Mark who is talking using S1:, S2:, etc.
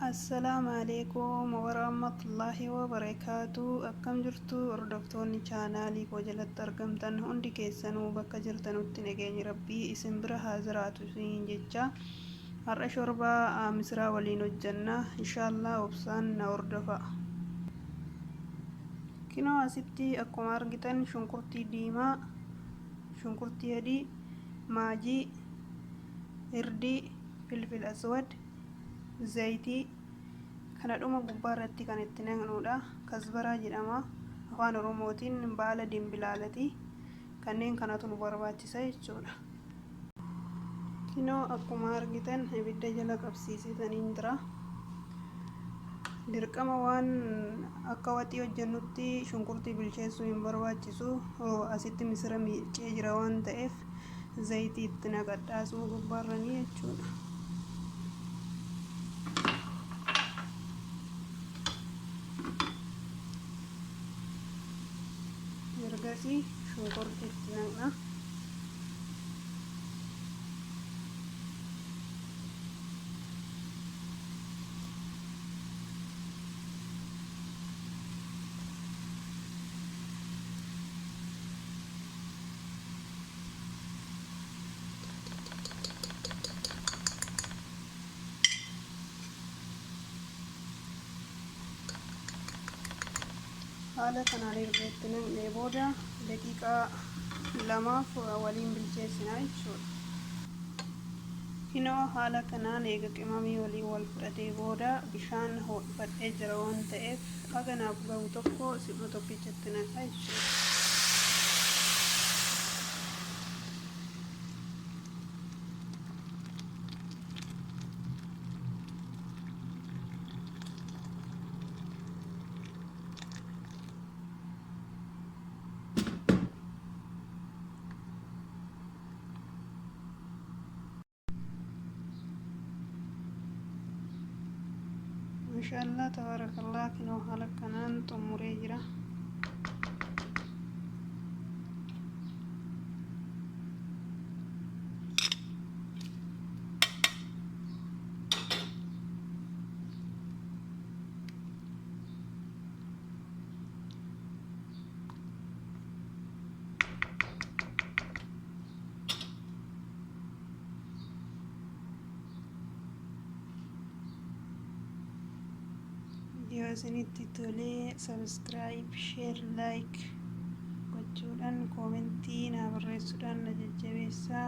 S1: Assalamu alaikum warahmatullahi wabarakatuh. Akkam jirtu hordoftoonni chaanaalii koo jalatti argamtan hundi keessanuu bakka jirtanutti nageenyi rabbii isin bira haa jiraatu isiniin jecha har'a shorbaa misiraa waliin hojjanna inshaallah obsaan na hordofa. Kinoo asitti akkuma argitan shunkurtii diimaa, shunkurtii adii, maajii, irdii, filfil aswad, zayitii kana dhuma gubbaarratti kan itti naqnudha. Kasbaraa jedhama afaan oromootiin, baala dimbilaalaati. Kanneen kanatu nu barbaachisa jechuudha. Kinoo akkuma argitan ibidda jala qabsiisaniin jira. Dirqama waan akka waxii hojjennutti shunkurtii bilcheessuu hin barbaachisu. Asitti misira miicee jira waan ta'eef zayitii itti naqadhaasuu gubbaarranii jechuudha. Ergasii shunkurtii itti naqna. Haala kanaan erga itti naqnee booda daqiiqaa 2 waliin bilcheessinaa jechuudha. Kinoo haala kanaan eega qimamii waliin wal fudhatee booda bishaan ho'ifadhee jira waan ta'eef haga naaf gahu tokko si'uma tokkichatti naqa jechuudha. Maashaallah tabarakallah. Kinoo haala kanaan xumuree jira. Yoo isinitti tolee subscribe, share, like gochuudhaan koomentii naa barreessuudhaan na jajjabeessaa.